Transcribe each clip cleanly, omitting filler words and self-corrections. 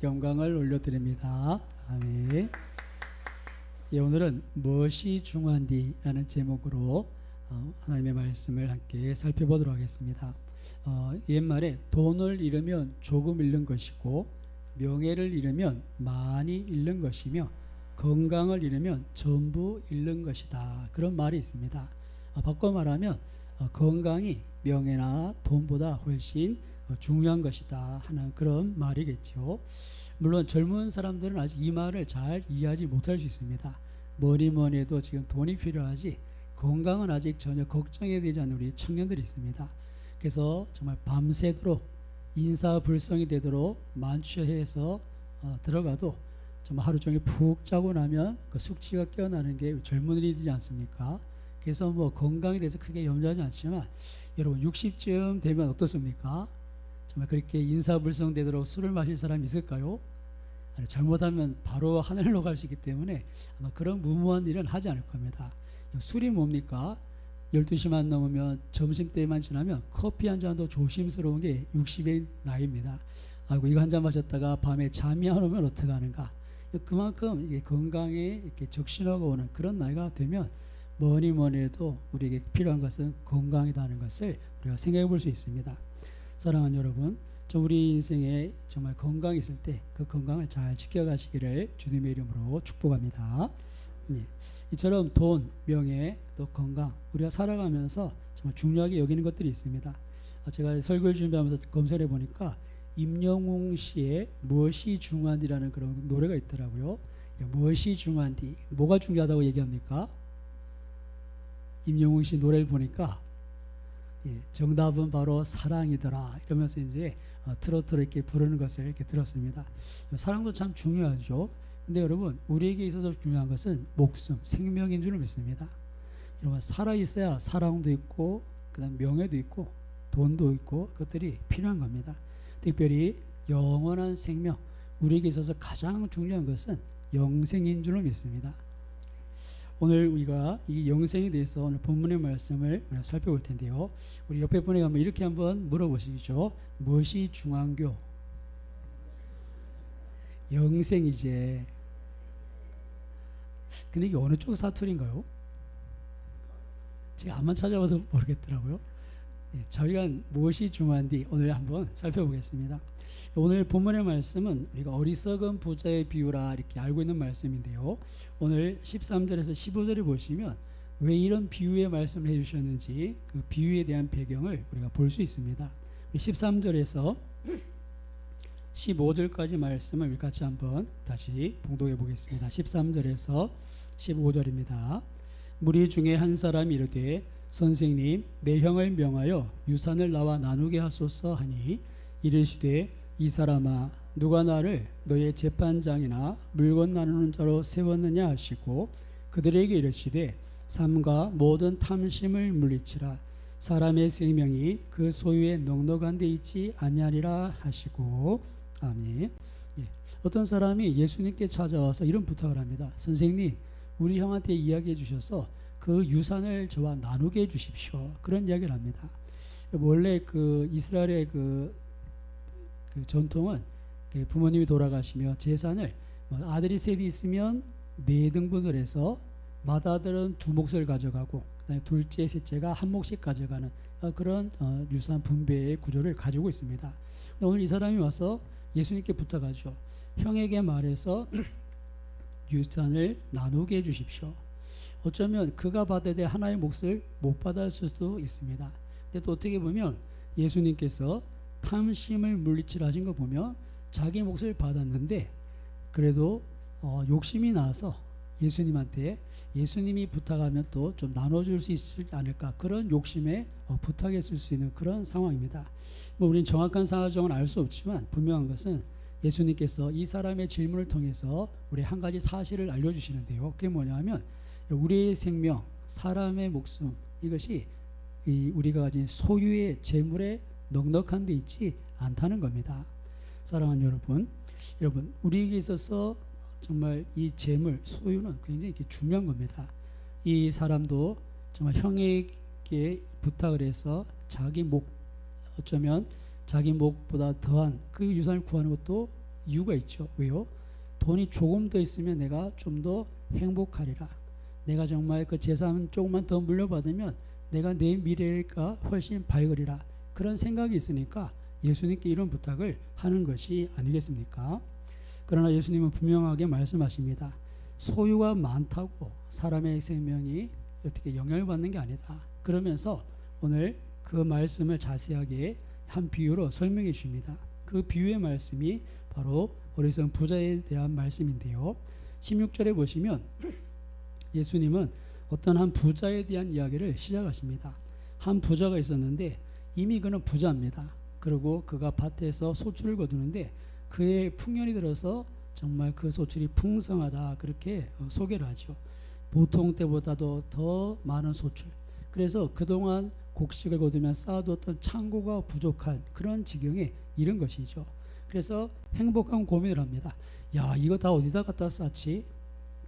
영광을 올려드립니다. 아멘. 예, 오늘은 무엇이 중요한디라는 제목으로 하나님의 말씀을 함께 살펴보도록 하겠습니다. 옛말에 돈을 잃으면 조금 잃는 것이고 명예를 잃으면 많이 잃는 것이며 건강을 잃으면 전부 잃는 것이다, 그런 말이 있습니다. 바꿔 말하면 건강이 명예나 돈보다 훨씬 중요한 것이다 하는 그런 말이겠죠. 물론 젊은 사람들은 아직 이 말을 잘 이해하지 못할 수 있습니다. 뭐니 해도 지금 돈이 필요하지 건강은 아직 전혀 걱정이 되지 않는 우리 청년들이 있습니다. 그래서 정말 밤새도록 인사불성이 되도록 만취해서 들어가도 정말 하루 종일 푹 자고 나면 그 숙취가 깨어나는 게 젊은이들이지 않습니까? 그래서 뭐 건강에 대해서 크게 염려하지 않지만 여러분 60쯤 되면 어떻습니까? 정말 그렇게 인사불성 되도록 술을 마실 사람이 있을까요? 아니, 잘못하면 바로 하늘로 갈 수 있기 때문에 아마 그런 무모한 일은 하지 않을 겁니다. 술이 뭡니까? 12시만 넘으면 점심때만 지나면 커피 한 잔도 조심스러운 게 60의 나이입니다. 아이고, 이거 한 잔 마셨다가 밤에 잠이 안 오면 어떡하는가? 그만큼 이게 건강에 이렇게 적신호가 오는 그런 나이가 되면 뭐니 해도 우리에게 필요한 것은 건강이라는 것을 우리가 생각해 볼 수 있습니다. 사랑하는 여러분, 우리 인생에 정말 건강이 있을 때 그 건강을 잘 지켜가시기를 주님의 이름으로 축복합니다. 이처럼 돈, 명예, 또 건강, 우리가 살아가면서 정말 중요하게 여기는 것들이 있습니다. 제가 설교를 준비하면서 검색해 보니까 임영웅 씨의 무엇이 중요한디라는 그런 노래가 있더라고요. 무엇이 중요한디, 뭐가 중요하다고 얘기합니까? 임영웅 씨 노래를 보니까 정답은 바로 사랑이더라 이러면서 이제 트로트로 이렇게 부르는 것을 이렇게 들었습니다. 사랑도 참 중요하죠. 근데 여러분, 우리에게 있어서 중요한 것은 목숨, 생명인 줄 믿습니다. 여러분, 살아 있어야 사랑도 있고 그다음 명예도 있고 돈도 있고 그것들이 필요한 겁니다. 특별히 영원한 생명, 우리에게 있어서 가장 중요한 것은 영생인 줄로 믿습니다. 오늘 우리가 이 영생에 대해서 오늘 본문의 말씀을 살펴볼 텐데요. 우리 옆에 분에게 한번 이렇게 한번 물어보시죠. 무엇이 중앙교? 영생이제. 근데 이게 어느 쪽 사투리인가요? 제가 안만 찾아봐도 모르겠더라고요. 저희가 무엇이 중요한지 오늘 한번 살펴보겠습니다. 오늘 본문의 말씀은 우리가 어리석은 부자의 비유라 이렇게 알고 있는 말씀인데요. 오늘 13절에서 15절을 보시면 왜 이런 비유의 말씀을 해주셨는지 그 비유에 대한 배경을 우리가 볼 수 있습니다. 13절에서 15절까지 말씀을 우리 같이 한번 다시 봉독해 보겠습니다. 13절에서 15절입니다. 무리 중에 한 사람이 이르되 선생님, 내 형을 명하여 유산을 나와 나누게 하소서 하니 이르시되 이 사람아, 누가 나를 너의 재판장이나 물건 나누는 자로 세웠느냐 하시고 그들에게 이르시되 삼가 모든 탐심을 물리치라. 사람의 생명이 그 소유에 넉넉한 데 있지 아니하리라 하시고. 아멘. 어떤 사람이 예수님께 찾아와서 이런 부탁을 합니다. 선생님, 우리 형한테 이야기해 주셔서 그 유산을 저와 나누게 해 주십시오. 그런 이야기를 합니다. 원래 그 이스라엘의 그 전통은 부모님이 돌아가시며 재산을 아들이 셋이 있으면 4등분을 해서 맏아들은 2몫을 가져가고 그다음에 둘째, 셋째가 1몫씩 가져가는 그런 유산 분배의 구조를 가지고 있습니다. 오늘 이 사람이 와서 예수님께 부탁하죠. 형에게 말해서 유산을 나누게 해 주십시오. 어쩌면 그가 받아야 될 하나의 몫을 못 받을 수도 있습니다. 근데 또 어떻게 보면 예수님께서 탐심을 물리치라신 거 보면 자기 몫을 받았는데 그래도 욕심이 나서 예수님한테 예수님이 부탁하면 또 좀 나눠줄 수 있지 않을까, 그런 욕심에 부탁했을 수 있는 그런 상황입니다. 우리는 정확한 사정은 알 수 없지만 분명한 것은 예수님께서 이 사람의 질문을 통해서 우리 한 가지 사실을 알려주시는데요. 그게 뭐냐면 우리의 생명, 사람의 목숨, 이것이 우리가 가진 소유의 재물에 넉넉한 데 있지 않다는 겁니다. 사랑하는 여러분, 우리에게 있어서 정말 이 재물, 소유는 굉장히 중요한 겁니다. 이 사람도 정말 형에게 부탁을 해서 자기 목, 어쩌면 자기 목보다 더한 그 유산을 구하는 것도 이유가 있죠. 왜요? 돈이 조금 더 있으면 내가 좀 더 행복하리라. 내가 정말 그 재산 조금만 더 물려받으면 내가 내 미래가 훨씬 밝으리라. 그런 생각이 있으니까 예수님께 이런 부탁을 하는 것이 아니겠습니까? 그러나 예수님은 분명하게 말씀하십니다. 소유가 많다고 사람의 생명이 어떻게 영향을 받는 게 아니다. 그러면서 오늘 그 말씀을 자세하게 한 비유로 설명해 주십니다. 그 비유의 말씀이 바로 어리석은 부자에 대한 말씀인데요. 16절에 보시면 예수님은 어떤 한 부자에 대한 이야기를 시작하십니다. 한 부자가 있었는데 이미 그는 부자입니다. 그리고 그가 밭에서 소출을 거두는데 그의 풍년이 들어서 정말 그 소출이 풍성하다 그렇게 소개를 하죠. 보통 때보다도 더 많은 소출. 그래서 그동안 곡식을 거두면 쌓아두었던 창고가 부족한 그런 지경에 이른 것이죠. 그래서 행복한 고민을 합니다. 야, 이거 다 어디다 갖다 쌓지?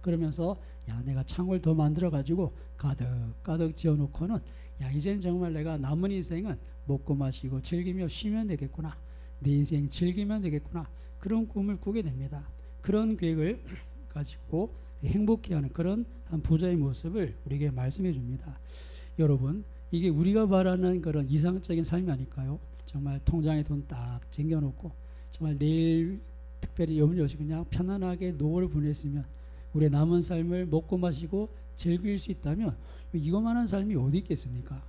그러면서 야, 내가 창고를 더 만들어 가지고 가득 지어놓고는 야, 이젠 정말 내가 남은 인생은 먹고 마시고 즐기며 쉬면 되겠구나. 내 인생 즐기면 되겠구나. 그런 꿈을 꾸게 됩니다. 그런 계획을 가지고 행복해하는 그런 한 부자의 모습을 우리에게 말씀해 줍니다. 여러분, 이게 우리가 바라는 그런 이상적인 삶이 아닐까요? 정말 통장에 돈 딱 쟁여놓고 정말 내일 특별히 염려 없이 그냥 편안하게 노후를 보냈으면 우리의 남은 삶을 먹고 마시고 즐길 수 있다면 이것만한 삶이 어디 있겠습니까?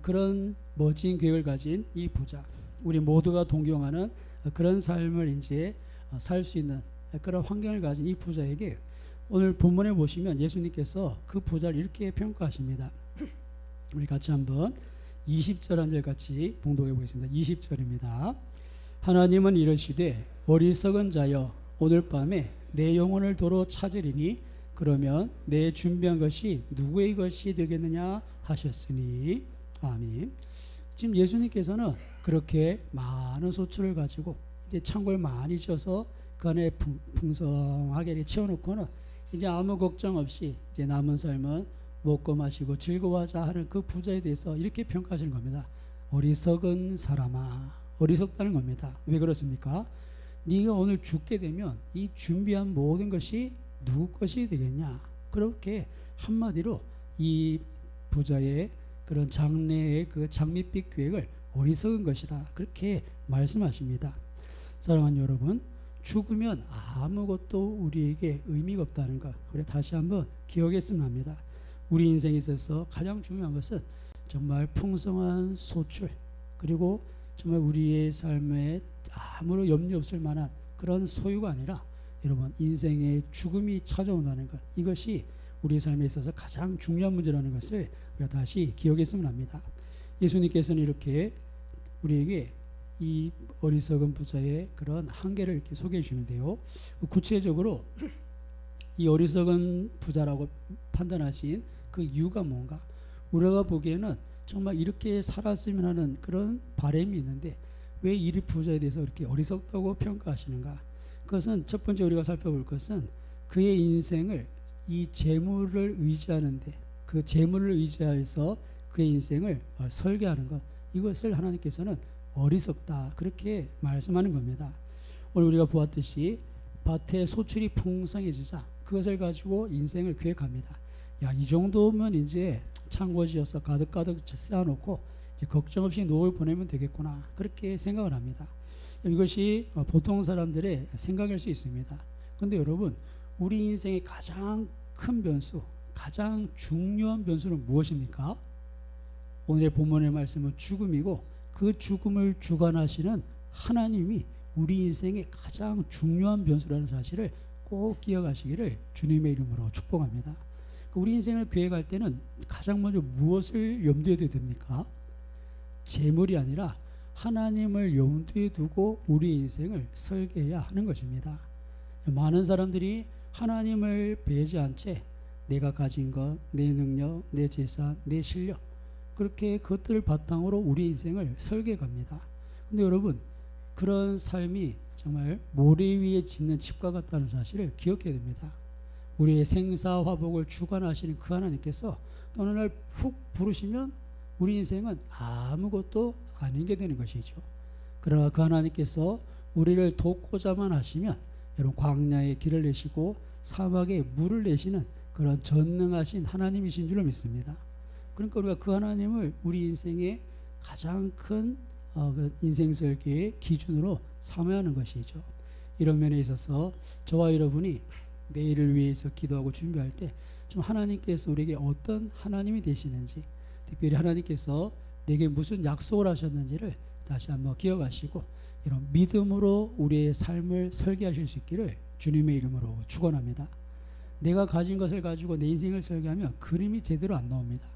그런 멋진 계획을 가진 이 부자, 우리 모두가 동경하는 그런 삶을 이제 살 수 있는 그런 환경을 가진 이 부자에게 오늘 본문에 보시면 예수님께서 그 부자를 이렇게 평가하십니다. 우리 같이 한번 20절 한 절 같이 봉독해 보겠습니다. 20절입니다. 하나님은 이르시되 어리석은 자여 오늘 밤에 내 영혼을 도로 찾으리니 그러면 내 준비한 것이 누구의 것이 되겠느냐 하셨으니 아멘. 지금 예수님께서는 그렇게 많은 소출을 가지고 이제 창고를 많이 지어서 그 안에 풍성하게 채워놓고는 이제 아무 걱정 없이 이제 남은 삶은 먹고 마시고 즐거워하자 하는 그 부자에 대해서 이렇게 평가하시는 겁니다. 어리석은 사람아. 어리석다는 겁니다. 왜 그렇습니까? 네가 오늘 죽게 되면 이 준비한 모든 것이 누구 것이 되겠냐. 그렇게 한마디로 이 부자의 그런 장래의 그 장밋빛 계획을 어리석은 것이라 그렇게 말씀하십니다. 사랑하는 여러분, 죽으면 아무것도 우리에게 의미가 없다는 것 우리 다시 한번 기억했으면 합니다. 우리 인생에 있어서 가장 중요한 것은 정말 풍성한 소출 그리고 정말 우리의 삶에 아무런 염려 없을 만한 그런 소유가 아니라 여러분 인생의 죽음이 찾아온다는 것 이것이 우리 삶에 있어서 가장 중요한 문제라는 것을 우리가 다시 기억했으면 합니다. 예수님께서는 이렇게 우리에게 이 어리석은 부자의 그런 한계를 이렇게 소개해 주는데요. 구체적으로 이 어리석은 부자라고 판단하신 그 이유가 뭔가 우리가 보기에는 정말 이렇게 살았으면 하는 그런 바람이 있는데 왜 이 부자에 대해서 이렇게 어리석다고 평가하시는가? 그것은 첫 번째 우리가 살펴볼 것은 그의 인생을 이 재물을 의지하는데 그 재물을 의지해서 그의 인생을 설계하는 것 이것을 하나님께서는 어리석다 그렇게 말씀하는 겁니다. 오늘 우리가 보았듯이 밭에 소출이 풍성해지자 그것을 가지고 인생을 계획합니다. 야, 이 정도면 이제 창고 지어서 가득 쌓아놓고 이제 걱정 없이 노후를 보내면 되겠구나 그렇게 생각을 합니다. 이것이 보통 사람들의 생각일 수 있습니다. 그런데 여러분 우리 인생의 가장 큰 변수 가장 중요한 변수는 무엇입니까? 오늘의 본문의 말씀은 죽음이고 그 죽음을 주관하시는 하나님이 우리 인생의 가장 중요한 변수라는 사실을 꼭 기억하시기를 주님의 이름으로 축복합니다. 우리 인생을 계획할 때는 가장 먼저 무엇을 염두에 둬야 됩니까? 재물이 아니라 하나님을 염두에 두고 우리 인생을 설계해야 하는 것입니다. 많은 사람들이 하나님을 배제한 채 내가 가진 것, 내 능력, 내 재산, 내 실력 그렇게 그것들을 바탕으로 우리 인생을 설계해 갑니다. 근데 여러분 그런 삶이 정말 모래 위에 짓는 집과 같다는 사실을 기억해야 됩니다. 우리의 생사화복을 주관하시는 그 하나님께서 어느 날 훅 부르시면 우리 인생은 아무것도 아닌 게 되는 것이죠. 그러나 그 하나님께서 우리를 돕고자만 하시면 여러분 광야에 길을 내시고 사막에 물을 내시는 그런 전능하신 하나님이신 줄로 믿습니다. 그러니까 우리가 그 하나님을 우리 인생의 가장 큰 그 인생 설계의 기준으로 삼아야 하는 것이죠. 이런 면에 있어서 저와 여러분이 내일을 위해서 기도하고 준비할 때 좀 하나님께서 우리에게 어떤 하나님이 되시는지, 특별히 하나님께서 내게 무슨 약속을 하셨는지를 다시 한번 기억하시고 이런 믿음으로 우리의 삶을 설계하실 수 있기를 주님의 이름으로 축원합니다. 내가 가진 것을 가지고 내 인생을 설계하면 그림이 제대로 안 나옵니다.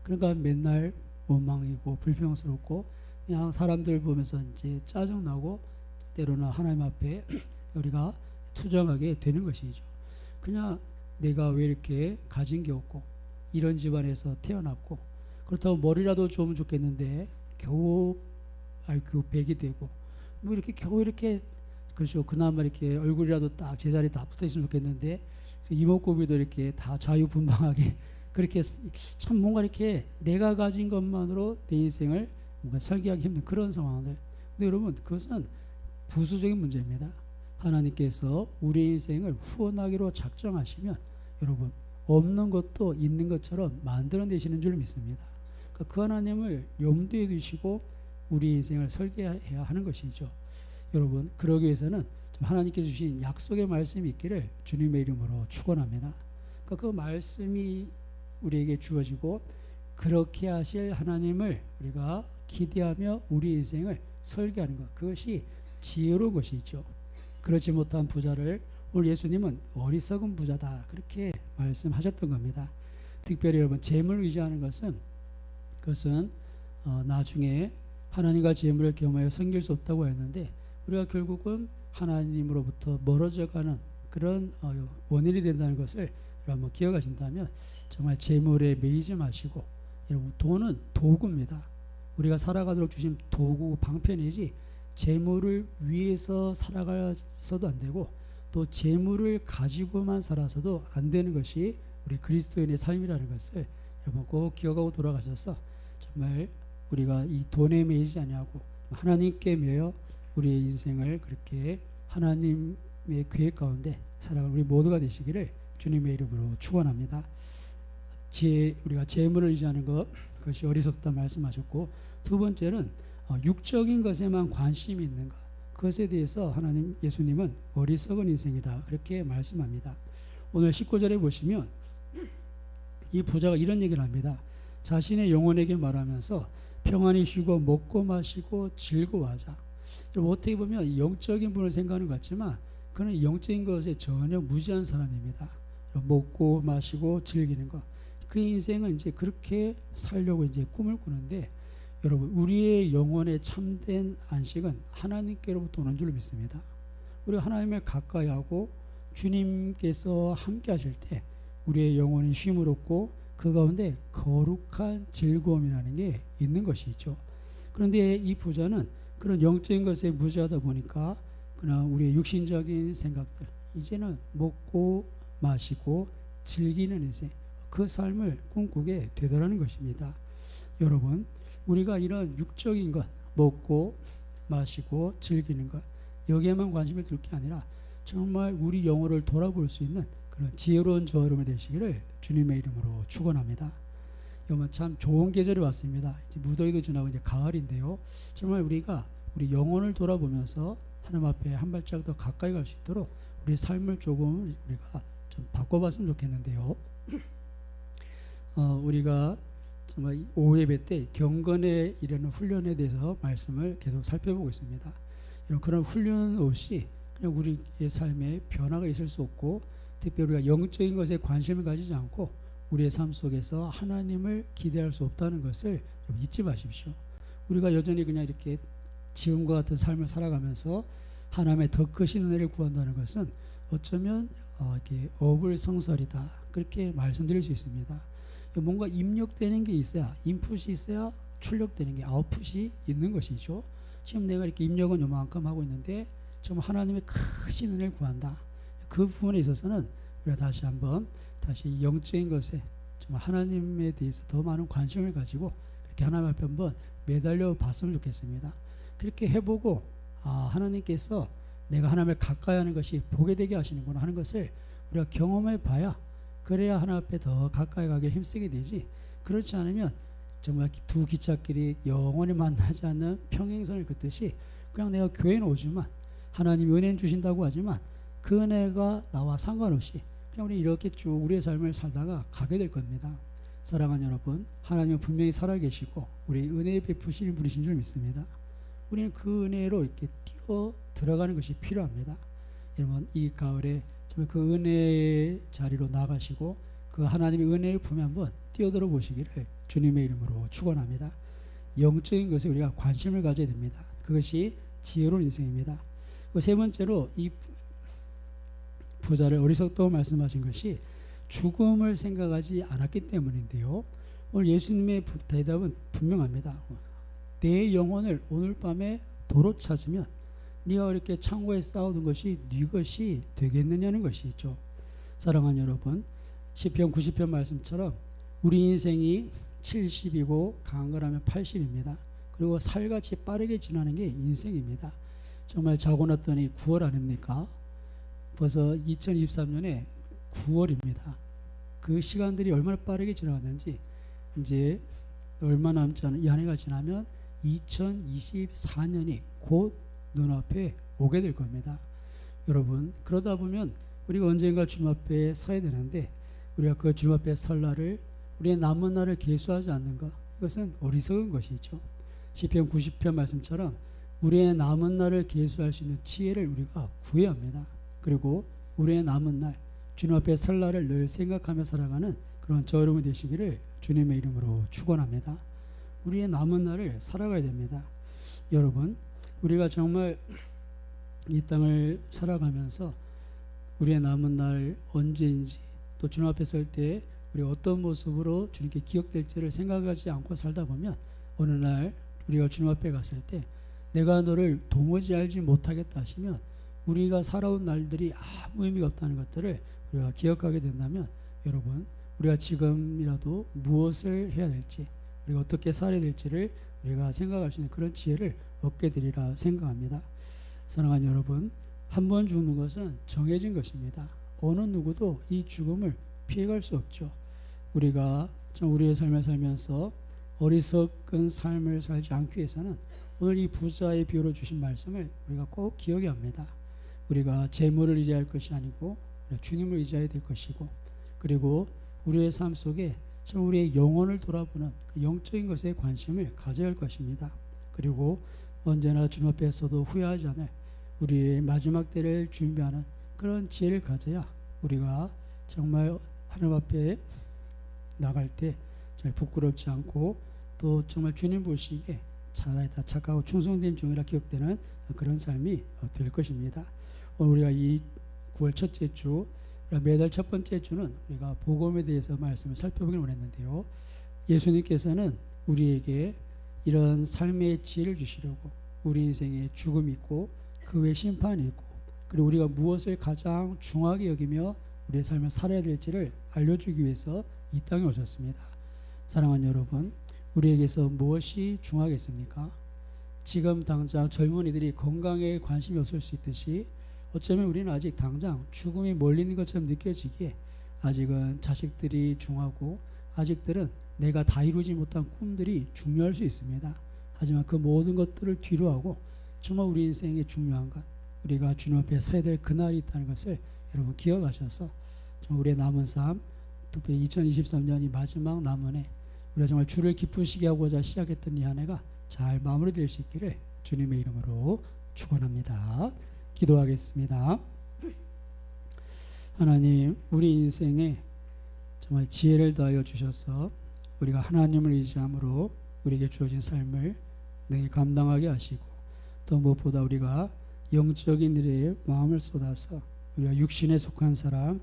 그러니까 맨날 원망이고 불평스럽고 그냥 사람들 보면서 이제 짜증나고 때로는 하나님 앞에 우리가 투정하게 되는 것이죠. 그냥 내가 왜 이렇게 가진 게 없고 이런 집안에서 태어났고 그렇다고 머리라도 좋으면 좋겠는데 겨우 IQ 100이 되고 뭐 이렇게 겨우 이렇게 그렇죠. 그나마 이렇게 얼굴이라도 딱 제자리에 다 붙어 있으면 좋겠는데 이목구비도 이렇게 다 자유분방하게 그렇게 참 뭔가 이렇게 내가 가진 것만으로 내 인생을 뭔가 설계하기 힘든 그런 상황들. 근데 여러분 그것은 부수적인 문제입니다. 하나님께서 우리 인생을 후원하기로 작정하시면 여러분 없는 것도 있는 것처럼 만들어내시는 줄 믿습니다. 그러니까 그 하나님을 염두에 두시고 우리 인생을 설계해야 하는 것이죠. 여러분 그러기 위해서는 하나님께서 주신 약속의 말씀이 있기를 주님의 이름으로 축원합니다. 그러니까 그 말씀이 우리에게 주어지고 그렇게 하실 하나님을 우리가 기대하며 우리 인생을 설계하는 것, 그것이 지혜로운 것이죠. 그렇지 못한 부자를 오늘 예수님은 어리석은 부자다 그렇게 말씀하셨던 겁니다. 특별히 여러분 재물을 의지하는 것은 그것은 나중에 하나님과 재물을 겸하여 섬길 수 없다고 했는데 우리가 결국은 하나님으로부터 멀어져가는 그런 원인이 된다는 것을 한번 기억하신다면 정말 재물에 매이지 마시고 여러분 돈은 도구입니다. 우리가 살아가도록 주신 도구 방편이지 재물을 위해서 살아가서도 안 되고 또 재물을 가지고만 살아서도 안 되는 것이 우리 그리스도인의 삶이라는 것을 여러분 꼭 기억하고 돌아가셔서 정말 우리가 이 돈에 매이지 아니하고 하나님께 매여 우리의 인생을 그렇게 하나님의 계획 가운데 살아가는 우리 모두가 되시기를 주님의 이름으로 축원합니다. 우리가 재물을 의지하는 것 그것이 어리석다 말씀하셨고 두 번째는 육적인 것에만 관심이 있는 것 그것에 대해서 하나님 예수님은 어리석은 인생이다 그렇게 말씀합니다. 오늘 19절에 보시면 이 부자가 이런 얘기를 합니다. 자신의 영혼에게 말하면서 평안히 쉬고 먹고 마시고 즐거워하자. 어떻게 보면 영적인 분을 생각하는 것 같지만 그는 영적인 것에 전혀 무지한 사람입니다. 먹고 마시고 즐기는 것. 그 인생은 이제 그렇게 살려고 이제 꿈을 꾸는데 여러분 우리의 영혼의 참된 안식은 하나님께로부터 오는 줄 믿습니다. 우리가 하나님을 가까이 하고 주님께서 함께 하실 때 우리의 영혼이 쉼을 얻고 그 가운데 거룩한 즐거움이라는 게 있는 것이죠. 그런데 이 부자는 그런 영적인 것에 무지하다 보니까 그냥 우리의 육신적인 생각들 이제는 먹고 마시고 즐기는 인생 그 삶을 꿈꾸게 되더라는 것입니다. 여러분 우리가 이런 육적인 것 먹고 마시고 즐기는 것 여기에만 관심을 둘 게 아니라 정말 우리 영혼을 돌아볼 수 있는 그런 지혜로운 저와 여러분 되시기를 주님의 이름으로 축원합니다. 여러분 참 좋은 계절이 왔습니다. 이제 무더위도 지나고 이제 가을인데요. 정말 우리가 우리 영혼을 돌아보면서 하나님 앞에 한 발짝 더 가까이 갈 수 있도록 우리 삶을 조금 우리가 좀 바꿔봤으면 좋겠는데요. 우리가 정말 오예배 때 경건에 이르는 훈련에 대해서 말씀을 계속 살펴보고 있습니다. 이런 그런 훈련 없이 그냥 우리의 삶에 변화가 있을 수 없고 특별히 우리가 영적인 것에 관심을 가지지 않고 우리의 삶 속에서 하나님을 기대할 수 없다는 것을 잊지 마십시오. 우리가 여전히 그냥 이렇게 지금과 같은 삶을 살아가면서 하나님의 더 크신 은혜를 구한다는 것은 어쩌면 이렇게 어불성설이다 그렇게 말씀드릴 수 있습니다. 뭔가 입력되는 게 있어야 인풋이 있어야 출력되는 게 아웃풋이 있는 것이죠. 지금 내가 이렇게 입력은 요만큼 하고 있는데 정말 하나님의 크신 은혜를 구한다. 그 부분에 있어서는 우리가 다시 한번 다시 영적인 것에 정말 하나님에 대해서 더 많은 관심을 가지고 그렇게 하나님 앞에 한번 매달려 봤으면 좋겠습니다. 그렇게 해보고 하나님께서 내가 하나님을 가까이 하는 것이 보게 되게 하시는구나 하는 것을 우리가 경험해 봐야, 그래야 하나님 앞에 더 가까이 가길 힘쓰게 되지, 그렇지 않으면 정말 두 기찻길이 영원히 만나지 않는 평행선을 긋듯이 그냥 내가 교회는 오지만 하나님이 은혜는 주신다고 하지만 그 은혜가 나와 상관없이 그냥 우리 이렇게 쭉 우리의 삶을 살다가 가게 될 겁니다. 사랑하는 여러분, 하나님은 분명히 살아계시고 우리 은혜에 베푸시는 분이신 줄 믿습니다. 우리는 그 은혜로 이렇게 뛰어 들어가는 것이 필요합니다. 여러분, 이 가을에 정말 그 은혜의 자리로 나가시고 그 하나님의 은혜의 품에 한번 뛰어들어 보시기를 주님의 이름으로 축원합니다. 영적인 것에 우리가 관심을 가져야 됩니다. 그것이 지혜로운 인생입니다. 세 번째로 이 부자를 어리석다고 말씀하신 것이 죽음을 생각하지 않았기 때문인데요. 오늘 예수님의 대답은 분명합니다. 내 영혼을 오늘 밤에 도로 찾으면 네가 이렇게 창고에 쌓아둔 것이 네 것이 되겠느냐는 것이죠. 사랑하는 여러분, 시편 90편 말씀처럼 우리 인생이 70이고 강한 거라면 80입니다. 그리고 살같이 빠르게 지나는 게 인생입니다. 정말 자고 났더니 9월 아닙니까? 벌써 2023년에 9월입니다. 그 시간들이 얼마나 빠르게 지나갔는지, 이제 얼마 남지 않은 이 한 해가 지나면 2024년이 곧 눈앞에 오게 될 겁니다. 여러분, 그러다 보면 우리가 언젠가 주님 앞에 서야 되는데 우리가 그 주님 앞에 설 날을, 우리의 남은 날을 계수하지 않는 것, 이것은 어리석은 것이죠. 시편 90편 말씀처럼 우리의 남은 날을 계수할 수 있는 지혜를 우리가 구해야 합니다. 그리고 우리의 남은 날, 주님 앞에 설 날을 늘 생각하며 살아가는 그런 저 여러분 되시기를 주님의 이름으로 축원합니다. 우리의 남은 날을 살아가야 됩니다. 여러분, 우리가 정말 이 땅을 살아가면서 우리의 남은 날 언제인지, 또 주님 앞에 설 때 우리 어떤 모습으로 주님께 기억될지를 생각하지 않고 살다 보면 어느 날 우리가 주님 앞에 갔을 때 내가 너를 도무지 알지 못하겠다 하시면 우리가 살아온 날들이 아무 의미가 없다는 것들을 우리가 기억하게 된다면, 여러분, 우리가 지금이라도 무엇을 해야 될지, 우리가 어떻게 살아야 될지를 우리가 생각할 수 있는 그런 지혜를 얻게 되리라 생각합니다. 사랑하는 여러분, 한 번 죽는 것은 정해진 것입니다. 어느 누구도 이 죽음을 피해갈 수 없죠. 우리가 우리의 삶을 살면서 어리석은 삶을 살지 않기 위해서는 오늘 이 부자의 비유로 주신 말씀을 우리가 꼭 기억해야 합니다. 우리가 재물을 의지할 것이 아니고 주님을 의지해야 될 것이고, 그리고 우리의 삶 속에 우리의 영혼을 돌아보는 영적인 것에 관심을 가져야 할 것입니다. 그리고 언제나 주님 앞에서도 후회하지 않을 우리의 마지막 때를 준비하는 그런 지혜를 가져야 우리가 정말 하나님 앞에 나갈 때 정말 부끄럽지 않고, 또 정말 주님 보시기에 잘하다 착하고 충성된 종이라 기억되는 그런 삶이 될 것입니다. 오늘 우리가 이 9월 첫째 주, 매달 첫 번째 주는 우리가 복음에 대해서 말씀을 살펴보기를 원했는데요. 예수님께서는 우리에게 이런 삶의 지혜를 주시려고 우리 인생에 죽음이 있고 그 외에 심판이 있고, 그리고 우리가 무엇을 가장 중하게 여기며 우리의 삶을 살아야 될지를 알려주기 위해서 이 땅에 오셨습니다. 사랑하는 여러분, 우리에게서 무엇이 중하겠습니까? 지금 당장 젊은이들이 건강에 관심이 없을 수 있듯이 어쩌면 우리는 아직 당장 죽음이 멀리 있는 것처럼 느껴지기에 아직은 자식들이 중하고, 아직들은 내가 다 이루지 못한 꿈들이 중요할 수 있습니다. 하지만 그 모든 것들을 뒤로하고 정말 우리 인생에 중요한 것, 우리가 주님 앞에 서야 될 그날이 있다는 것을 여러분 기억하셔서 우리의 남은 삶, 특별히 2023년이 마지막 남은 해, 우리가 정말 주를 기쁘시게 하고자 시작했던 이 한 해가 잘 마무리될 수 있기를 주님의 이름으로 축원합니다. 기도하겠습니다. 하나님, 우리 인생에 정말 지혜를 더하여 주셔서 우리가 하나님을 의지함으로 우리에게 주어진 삶을 능히 감당하게 하시고, 또 무엇보다 우리가 영적인 일에 마음을 쏟아서 우리가 육신에 속한 사람,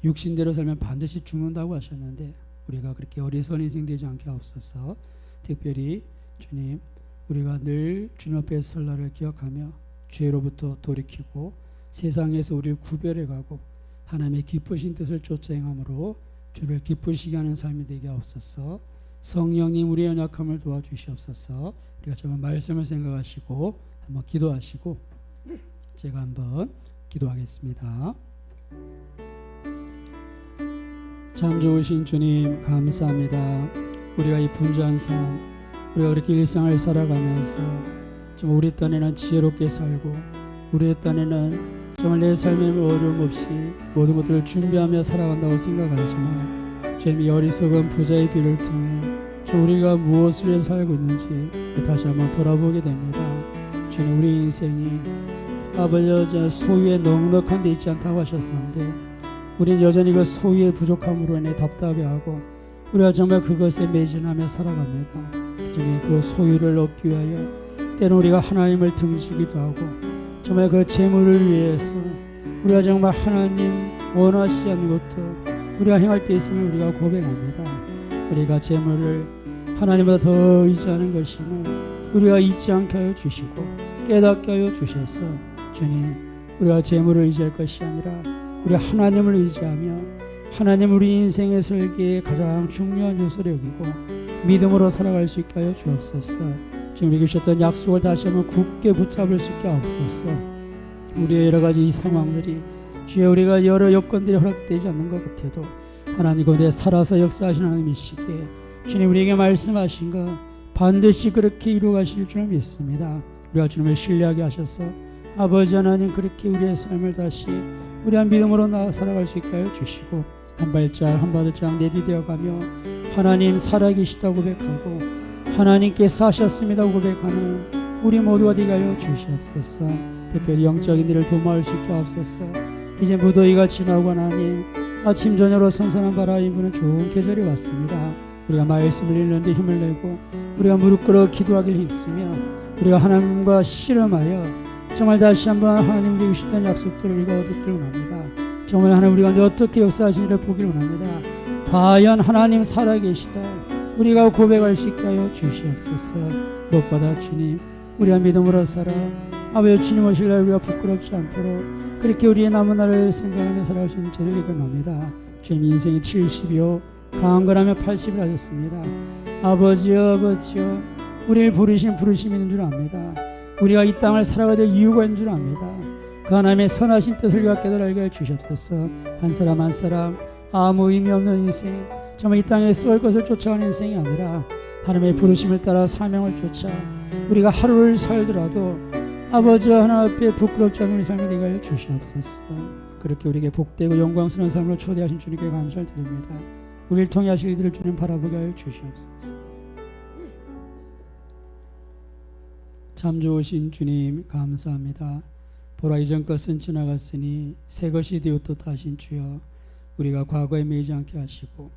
육신대로 살면 반드시 죽는다고 하셨는데 우리가 그렇게 어리석은 인생 되지 않게 하옵소서. 특별히 주님, 우리가 늘 주님 앞에 설 날을 기억하며 죄로부터 돌이키고 세상에서 우리를 구별해가고 하나님의 기쁘신 뜻을 쫓아 행함으로 주를 기쁘시게 하는 삶이 되게 하옵소서. 성령님, 우리의 연약함을 도와주시옵소서. 우리가 정말 말씀을 생각하시고 한번 기도하시고 제가 한번 기도하겠습니다. 참 좋으신 주님 감사합니다. 우리가 이 분주한 삶, 우리가 그렇게 일상을 살아가면서 정말 우리 딴에는 지혜롭게 살고 우리의 딴에는 정말 내 삶에 어려움 없이 모든 것들을 준비하며 살아간다고 생각하지만 주님, 이 어리석은 부자의 비를 통해 우리가 무엇을 위해 살고 있는지 다시 한번 돌아보게 됩니다. 주님, 우리 인생이 아버지 소유에 넉넉한 데 있지 않다고 하셨는데 우리는 여전히 그 소유의 부족함으로 인해 답답해하고 우리가 정말 그것에 매진하며 살아갑니다. 주님, 그 소유를 얻기 위하여 때로는 우리가 하나님을 등지기도 하고 정말 그 재물을 위해서 우리가 정말 하나님 원하시지 않는 것도 우리가 행할 때 있으면 우리가 고백합니다. 우리가 재물을 하나님보다 더 의지하는 것임을 우리가 잊지 않게 하여 주시고 깨닫게 하여 주셔서 주님, 우리가 재물을 의지할 것이 아니라 우리 하나님을 의지하며 하나님 우리 인생의 설계의 가장 중요한 요소를 여기고 믿음으로 살아갈 수 있게 하여 주옵소서. 지금 우리 주셨던 약속을 다시 한번 굳게 붙잡을 수 있게 하옵소서. 우리의 여러 가지 상황들이 주여 우리가 여러 여건들이 허락되지 않는 것 같아도 하나님 가운데 살아서 역사하시는 하나님이시기에 주님, 우리에게 말씀하신 것 반드시 그렇게 이루어가실 줄 믿습니다. 우리가 주님을 신뢰하게 하셔서 아버지 하나님 그렇게 우리의 삶을 다시 우리한 믿음으로 나아 살아갈 수 있게 하여 주시고 한 발짝 한 발짝 내디뎌가며 하나님 살아계시다고 고백하고 하나님께 사셨습니다 고백하는 우리 모두가 되게 하여 주시옵소서. 특별히 영적인 일을 도모할 수 있게 하옵소서. 이제 무더위가 지나고 하나님 아침 저녁으로 선선한 바람이 부는 좋은 계절이 왔습니다. 우리가 말씀을 읽는데 힘을 내고 우리가 무릎 꿇어 기도하길 힘쓰며 우리가 하나님과 씨름하여 정말 다시 한번 하나님 우리에게 주셨던 약속들을 우리가 얻기를 원합니다. 정말 하나님 우리가 어떻게 역사하시니를 보기를 원합니다. 과연 하나님 살아계시다 우리가 고백할 수 있게 하여 주시옵소서. 무엇보다 주님, 우리가 믿음으로 살아 아버지 주님 오실 날 우리가 부끄럽지 않도록 그렇게 우리의 남은 날을 생각하며 살아갈 수 있는 죄를 이끌합니다. 주님, 인생이 70이요 강한 거라면 80을 하셨습니다. 아버지여 우리를 부르심이 있는 줄 압니다. 우리가 이 땅을 살아가야 될 이유가 있는 줄 압니다. 그 하나님의 선하신 뜻을 우리가 깨달게 해 주시옵소서. 한 사람 한 사람 아무 의미 없는 인생, 정말 이 땅에 썩을 것을 쫓아가는 인생이 아니라 하나님의 부르심을 따라 사명을 쫓아 우리가 하루를 살더라도 아버지 하나님 앞에 부끄럽지 않은 우리 삶이 되게 하여 주시옵소서. 그렇게 우리에게 복되고 영광스러운 삶으로 초대하신 주님께 감사를 드립니다. 우리를 통해 하실 일들을 주님 바라보게 하여 주시옵소서. 참 좋으신 주님 감사합니다. 보라 이전 것은 지나갔으니 새 것이 되었도다 하신 주여, 우리가 과거에 매이지 않게 하시고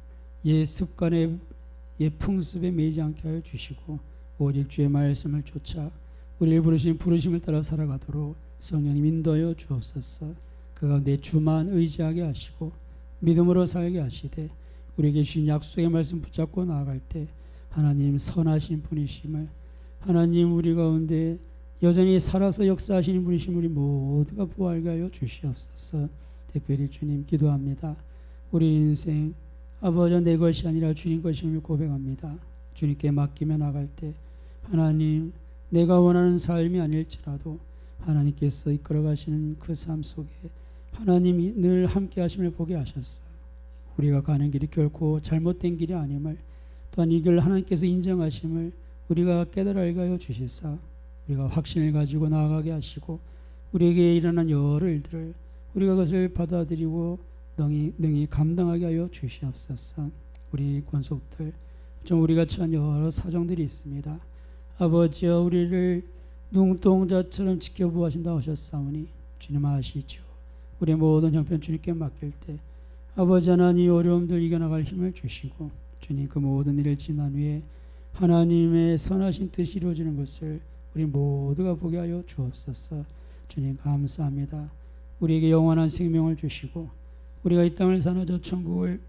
옛 습관에 옛 풍습에 매이지 않게 하여 주시고 오직 주의 말씀을 쫓아 우리를 부르신 부르심을 따라 살아가도록 성령님 인도하여 주옵소서. 그 가운데 주만 의지하게 하시고 믿음으로 살게 하시되 우리에게 주신 약속의 말씀 붙잡고 나아갈 때 하나님 선하신 분이심을, 하나님 우리 가운데 여전히 살아서 역사하시는 분이심 우리 모두가 보알게 하여 주시옵소서. 특별히 주님 기도합니다. 우리 인생 아버지 내 것이 아니라 주님 것임을 고백합니다. 주님께 맡기며 나갈 때 하나님 내가 원하는 삶이 아닐지라도 하나님께서 이끌어가시는 그 삶 속에 하나님이 늘 함께 하심을 보게 하셨어요. 우리가 가는 길이 결코 잘못된 길이 아님을, 또한 이 길을 하나님께서 인정하심을 우리가 깨달게 하여 주시사 우리가 확신을 가지고 나아가게 하시고 우리에게 일어난 여러 일들을 우리가 그것을 받아들이고 능히 감당하게 하여 주시옵소서. 우리 권속들 좀 우리가 처한 여러 사정들이 있습니다. 아버지여 우리를 눈동자처럼 지켜보신다고 하셨사오니 주님 아시죠. 우리 모든 형편 주님께 맡길 때 아버지 하나님 이 어려움들 이겨나갈 힘을 주시고 주님 그 모든 일을 지난 후에 하나님의 선하신 뜻이 이루어지는 것을 우리 모두가 보게 하여 주옵소서. 주님 감사합니다. 우리에게 영원한 생명을 주시고 우리가 이 땅을 사나 저 천국을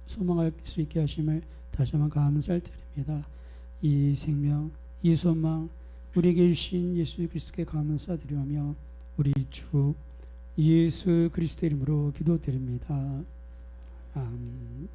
소망할 수 있게 하심을 다시 한번 감사를 드립니다. 이 생명 이 소망 우리에게 주신 예수 그리스도께 감사드리며 우리 주 예수 그리스도 이름으로 기도드립니다. 아멘.